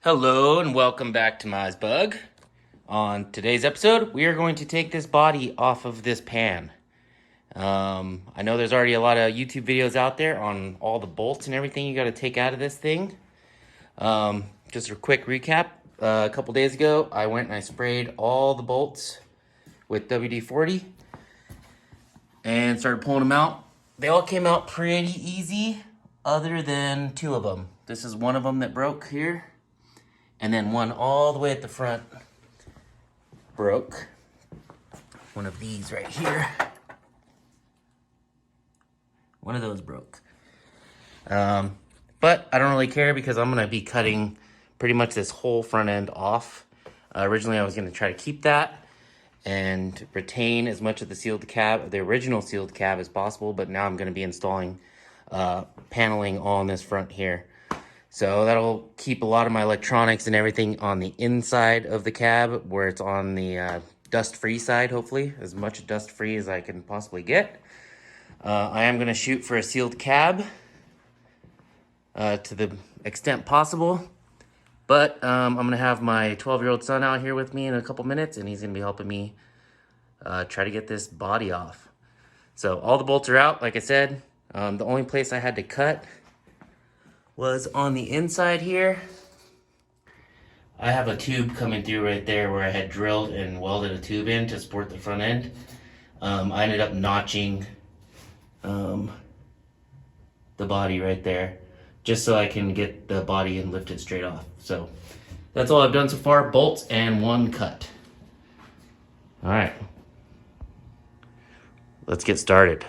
Hello and welcome back to MiahsBug. On today's episode, we are going to take this body off of this pan. I know there's already a lot of YouTube videos out there on all the bolts and everything you got to take out of this thing. Just a quick recap. A couple days ago, I went and I sprayed all the bolts with WD-40 and started pulling them out. They all came out pretty easy, other than two of them. This is one of them that broke here. And then one all the way at the front broke. One of these right here. One of those broke. But I don't really care because I'm going to be cutting pretty much this whole front end off. Originally I was going to try to keep that and retain as much of the sealed cab, the original sealed cab as possible. But now I'm going to be installing paneling on this front here. So that'll keep a lot of my electronics and everything on the inside of the cab where it's on the dust-free side, hopefully. As much dust-free as I can possibly get. I am going to shoot for a sealed cab to the extent possible. But I'm going to have my 12-year-old son out here with me in a couple minutes, and he's going to be helping me try to get this body off. So all the bolts are out, like I said. The only place I had to cut was on the inside here. I have a tube coming through right there where I had drilled and welded a tube in to support the front end. I ended up notching the body right there just so I can get the body and lift it straight off. So that's all I've done so far, bolts and one cut. All right, let's get started.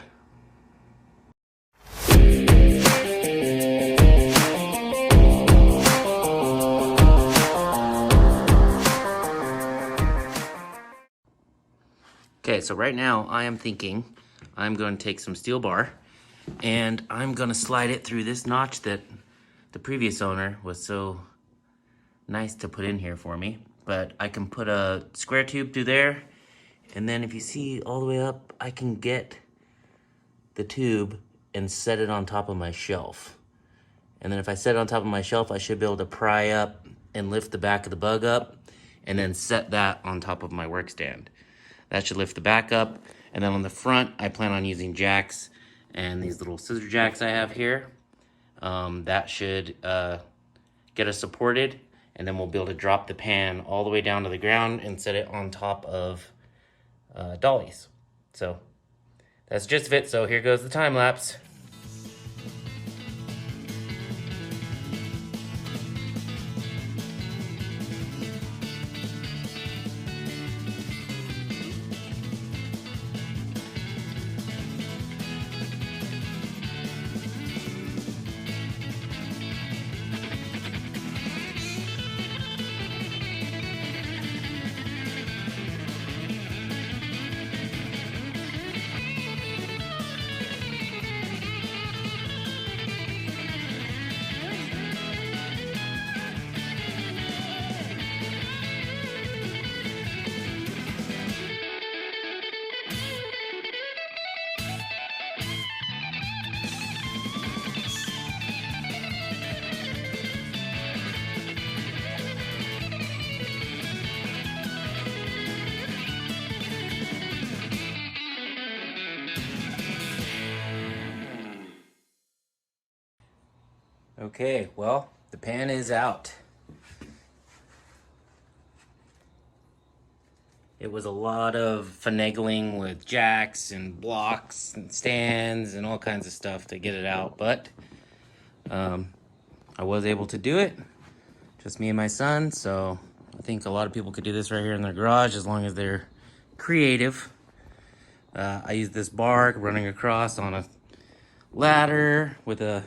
Okay, so right now I am thinking I'm going to take some steel bar and I'm going to slide it through this notch that the previous owner was so nice to put in here for me. But I can put a square tube through there, and then if you see all the way up, I can get the tube and set it on top of my shelf. And then if I set it on top of my shelf, I should be able to pry up and lift the back of the bug up and then set that on top of my work stand. That should lift the back up. And then on the front, I plan on using jacks and these little scissor jacks I have here. That should get us supported. And then we'll be able to drop the pan all the way down to the ground and set it on top of dollies. So that's just it. So here goes the time lapse. Okay, well, the pan is out. It was a lot of finagling with jacks and blocks and stands and all kinds of stuff to get it out, but I was able to do it. Just me and my son, so I think a lot of people could do this right here in their garage as long as they're creative. I used this bar running across on a ladder with a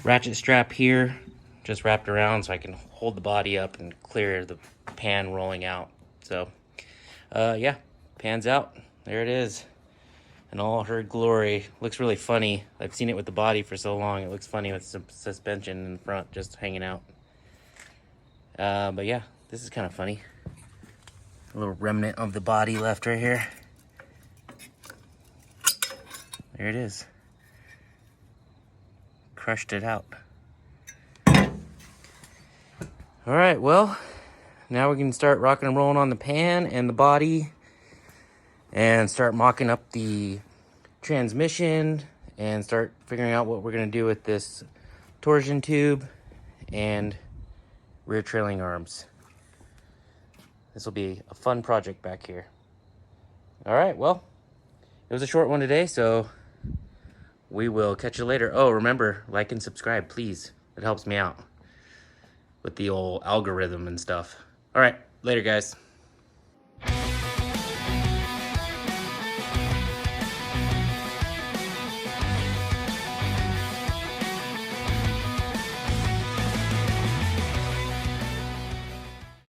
ratchet strap here just wrapped around so I can hold the body up and clear the pan rolling out. So yeah, pan's out. There it is in all her glory. Looks really funny. I've seen it with the body for so long. It looks funny with some suspension in the front just hanging out. But yeah, this is kind of funny. A little remnant of the body left right here. There it is. Crushed it out. All right, well, now we can start rocking and rolling on the pan and the body and start mocking up the transmission and start figuring out what we're gonna do with this torsion tube and rear trailing arms. This will be a fun project back here. All right, well, it was a short one today, so we will catch you later. Oh, remember, like and subscribe, please. It helps me out with the old algorithm and stuff. All right, later, guys.